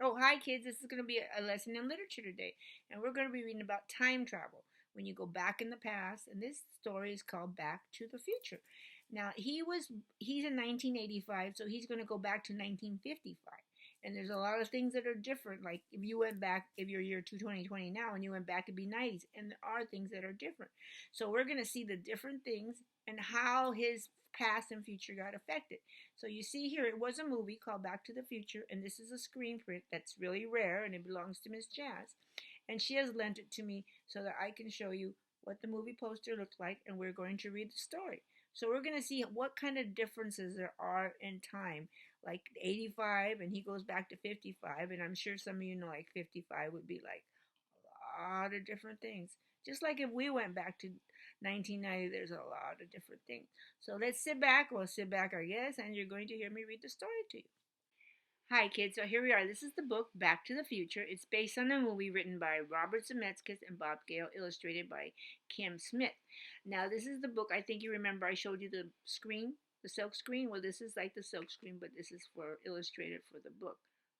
Oh, hi kids, this is going to be a lesson in literature today, and we're going to be reading about time travel, when you go back in the past, and this story is called Back to the Future. Now, he's in 1985, so he's going to go back to 1955. And there's a lot of things that are different, like if you went back, if you're year 2020 now and you went back, it'd be 90s, and there are things that are different. So we're going to see the different things and how his past and future got affected. So you see here, it was a movie called Back to the Future, and this is a screen print that's really rare, and it belongs to Miss Jazz. And she has lent it to me so that I can show you what the movie poster looked like, and we're going to read the story. So we're going to see what kind of differences there are in time, like 85, and he goes back to 55, and I'm sure some of you know like 55 would be like a lot of different things. Just like if we went back to 1990, there's a lot of different things. So let's sit back. We'll sit back, I guess, and you're going to hear me read the story to you. Hi, kids. So here we are. This is the book Back to the Future. It's based on a movie written by Robert Zemeckis and Bob Gale, illustrated by Kim Smith. Now, this is the book. I think you remember I showed you the screen, the silk screen. Well, this is like the silk screen, but this is for illustrated for the book.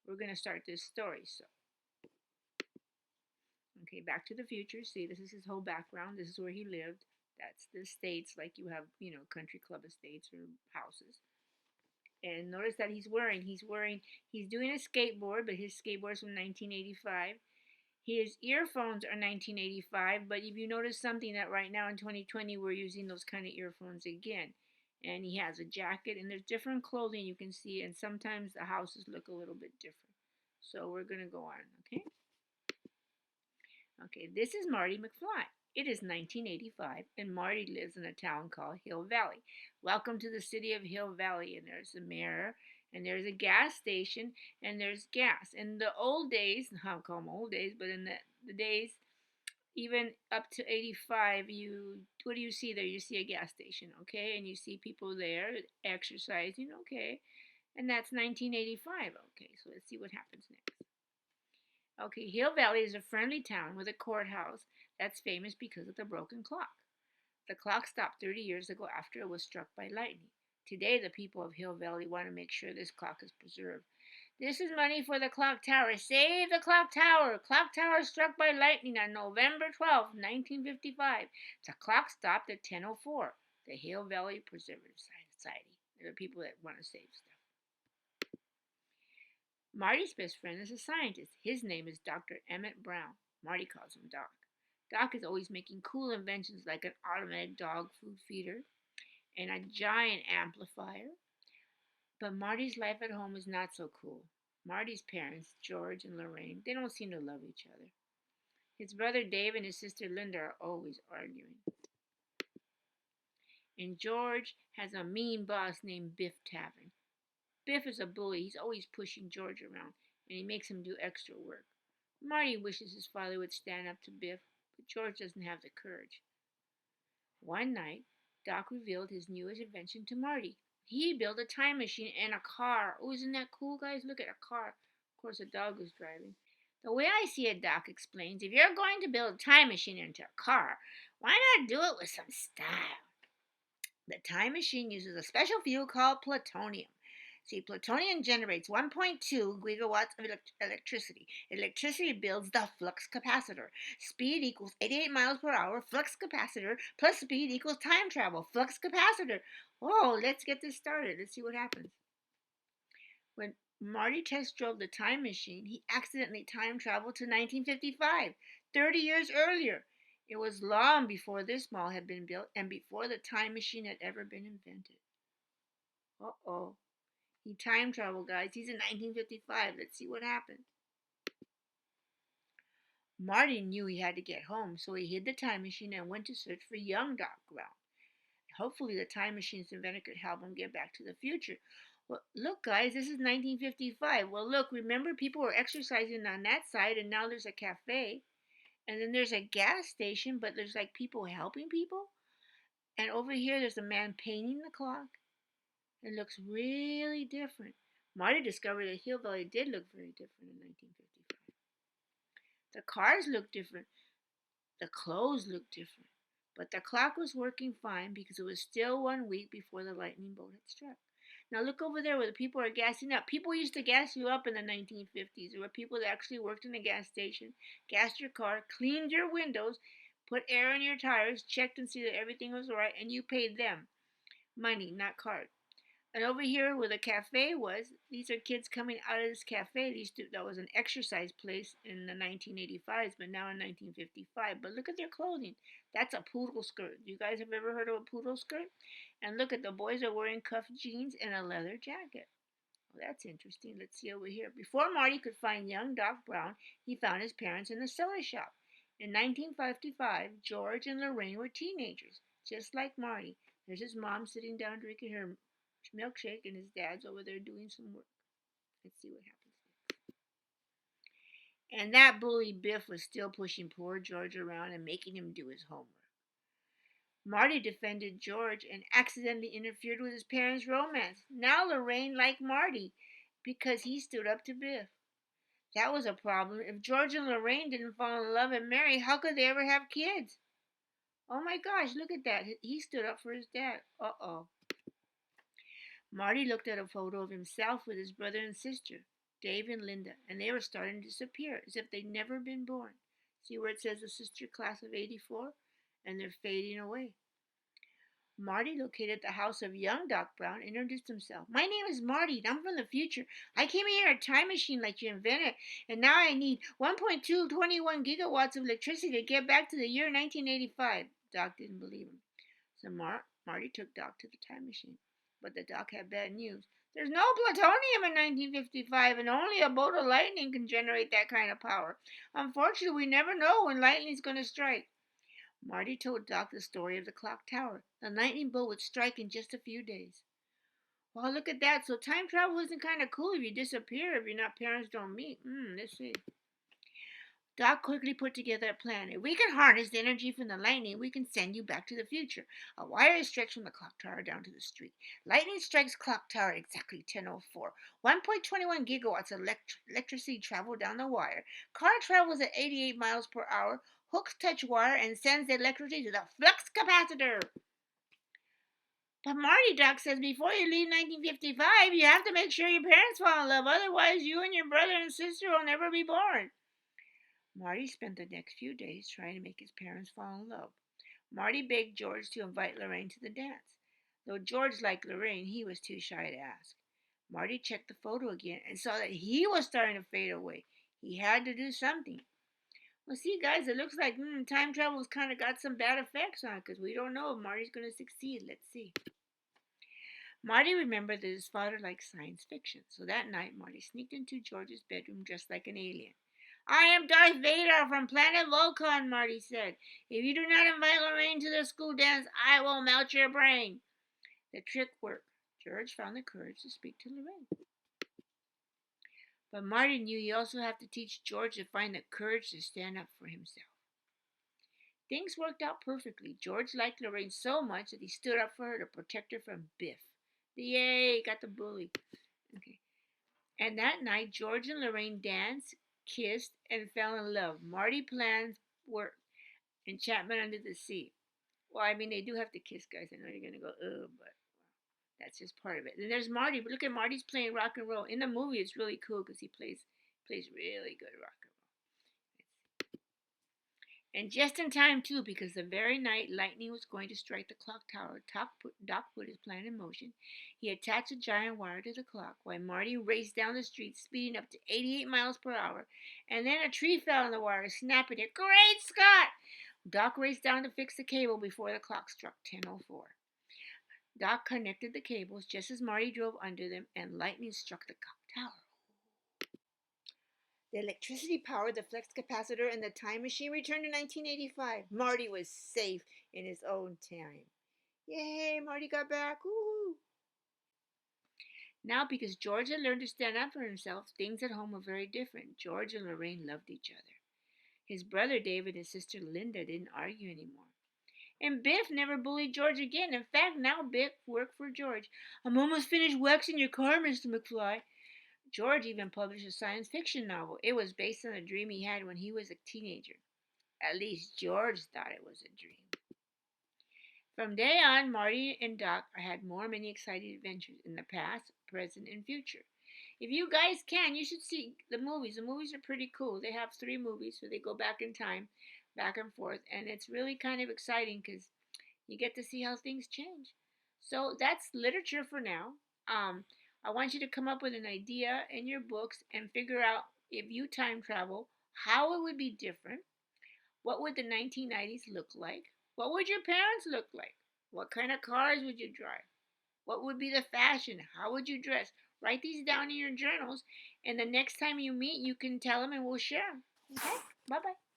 We're going to start this story. So, okay, Back to the Future. See, this is his whole background. This is where he lived. That's the estates, like you have, country club estates or houses. And notice that he's doing a skateboard, but his skateboard's from 1985. His earphones are 1985, but if you notice something that right now in 2020 we're using those kind of earphones again. And he has a jacket, and there's different clothing you can see, and sometimes the houses look a little bit different. So we're gonna go on, okay? Okay, this is Marty McFly. It is 1985, and Marty lives in a town called Hill Valley. Welcome to the city of Hill Valley, and there's a mayor, and there's a gas station, and there's gas. In the old days, I'll call them old days, but in the days even up to 85, what do you see there? You see a gas station, okay? And you see people there exercising, okay? And that's 1985, okay? So let's see what happens next. Okay, Hill Valley is a friendly town with a courthouse that's famous because of the broken clock. The clock stopped 30 years ago after it was struck by lightning. Today, the people of Hill Valley want to make sure this clock is preserved. This is money for the clock tower. Save the clock tower! Clock tower struck by lightning on November 12th, 1955. The clock stopped at 10:04. The Hill Valley Preservative Society. They're the people that want to save stuff. Marty's best friend is a scientist. His name is Dr. Emmett Brown. Marty calls him Doc. Doc is always making cool inventions like an automatic dog food feeder and a giant amplifier. But Marty's life at home is not so cool. Marty's parents, George and Lorraine, they don't seem to love each other. His brother Dave and his sister Linda are always arguing. And George has a mean boss named Biff Taven. Biff is a bully. He's always pushing George around, and he makes him do extra work. Marty wishes his father would stand up to Biff, but George doesn't have the courage. One night, Doc revealed his newest invention to Marty. He built a time machine and a car. Oh, isn't that cool, guys? Look at a car. Of course, a dog was driving. The way I see it, Doc explains, if you're going to build a time machine into a car, why not do it with some style? The time machine uses a special fuel called plutonium. See, plutonium generates 1.2 gigawatts of electricity. Electricity builds the flux capacitor. Speed equals 88 miles per hour. Flux capacitor plus speed equals time travel. Flux capacitor. Oh, let's get this started. Let's see what happens. When Marty test drove the time machine, he accidentally time traveled to 1955, 30 years earlier. It was long before this mall had been built and before the time machine had ever been invented. Uh-oh. He time traveled, guys. He's in 1955. Let's see what happened. Marty knew he had to get home, so he hid the time machine and went to search for young Doc Brown. Hopefully, the time machine's inventor could help him get back to the future. Well, look, guys, this is 1955. Well, look, remember people were exercising on that side, and now there's a cafe. And then there's a gas station, but there's like people helping people. And over here, there's a man painting the clock. It looks really different. Marty discovered that Hill Valley did look very different in 1955. The cars looked different. The clothes looked different. But the clock was working fine because it was still 1 week before the lightning bolt had struck. Now look over there where the people are gassing up. People used to gas you up in the 1950s. There were people that actually worked in a gas station, gassed your car, cleaned your windows, put air in your tires, checked and see that everything was right, and you paid them money, not card. And over here where the cafe was, these are kids coming out of this cafe. That was an exercise place in the 1985s, but now in 1955. But look at their clothing. That's a poodle skirt. You guys have ever heard of a poodle skirt? And look at the boys are wearing cuffed jeans and a leather jacket. Well, that's interesting. Let's see over here. Before Marty could find young Doc Brown, he found his parents in the soda shop. In 1955, George and Lorraine were teenagers, just like Marty. There's his mom sitting down drinking her milkshake, and his dad's over there doing some work. Let's see what happens. And that bully Biff was still pushing poor George around and making him do his homework. Marty defended George and accidentally interfered with his parents' romance. Now Lorraine liked Marty because he stood up to Biff. That was a problem. If George and Lorraine didn't fall in love and marry, how could they ever have kids? Oh my gosh, look at that. He stood up for his dad. Uh-oh. Marty looked at a photo of himself with his brother and sister, Dave and Linda, and they were starting to disappear as if they'd never been born. See where it says the sister class of 84? And they're fading away. Marty located the house of young Doc Brown and introduced himself. My name is Marty, and I'm from the future. I came here in a time machine like you invented, and now I need 1.221 gigawatts of electricity to get back to the year 1985. Doc didn't believe him. So Marty took Doc to the time machine. But the Doc had bad news. There's no plutonium in 1955, and only a bolt of lightning can generate that kind of power. Unfortunately, we never know when lightning's going to strike. Marty told Doc the story of the clock tower. The lightning bolt would strike in just a few days. Well, look at that. So time travel isn't kind of cool if you disappear, if your parents don't meet. Let's see. Doc quickly put together a plan. If we can harness the energy from the lightning, we can send you back to the future. A wire is stretched from the clock tower down to the street. Lightning strikes clock tower exactly 10:04. 1.21 gigawatts of electricity travel down the wire. Car travels at 88 miles per hour. Hooks touch wire and sends the electricity to the flux capacitor. But Marty, Doc says, before you leave 1955, you have to make sure your parents fall in love. Otherwise, you and your brother and sister will never be born. Marty spent the next few days trying to make his parents fall in love. Marty begged George to invite Lorraine to the dance. Though George liked Lorraine, he was too shy to ask. Marty checked the photo again and saw that he was starting to fade away. He had to do something. Well, see, guys, it looks like time travel's kind of got some bad effects on it because we don't know if Marty's going to succeed. Let's see. Marty remembered that his father liked science fiction, so that night Marty sneaked into George's bedroom dressed like an alien. I am Darth Vader from planet Volcon, Marty said. If you do not invite Lorraine to the school dance, I will melt your brain. The trick worked. George found the courage to speak to Lorraine. But Marty knew he also had to teach George to find the courage to stand up for himself. Things worked out perfectly. George liked Lorraine so much that he stood up for her to protect her from Biff. Yay, got the bully. Okay. And that night, George and Lorraine danced, kissed, and fell in love. Marty plans were enchantment under the sea. Well, I mean, they do have to kiss, guys. I know you're going to go, ugh, but that's just part of it. Then there's Marty. But look at Marty's playing rock and roll. In the movie, it's really cool because he plays really good rock and roll. And just in time, too, because the very night lightning was going to strike the clock tower, Doc put his plan in motion. He attached a giant wire to the clock while Marty raced down the street, speeding up to 88 miles per hour. And then a tree fell on the wire, snapping it. Great Scott! Doc raced down to fix the cable before the clock struck 10:04. Doc connected the cables just as Marty drove under them, and lightning struck the clock tower. The electricity powered the flux capacitor and the time machine returned to 1985. Marty was safe in his own time. Yay, Marty got back. Woo! Now, because George had learned to stand up for himself, things at home were very different. George and Lorraine loved each other. His brother David and sister Linda didn't argue anymore. And Biff never bullied George again. In fact, now Biff worked for George. I'm almost finished waxing your car, Mr. McFly. George even published a science fiction novel. It was based on a dream he had when he was a teenager. At least George thought it was a dream. From day on, Marty and Doc had many exciting adventures in the past, present, and future. If you guys can, you should see the movies. The movies are pretty cool. They have 3 movies, so they go back in time, back and forth, and it's really kind of exciting because you get to see how things change. So that's literature for now. I want you to come up with an idea in your books and figure out if you time travel, how it would be different. What would the 1990s look like? What would your parents look like? What kind of cars would you drive? What would be the fashion? How would you dress? Write these down in your journals, and the next time you meet, you can tell them and we'll share them. Okay? Bye bye.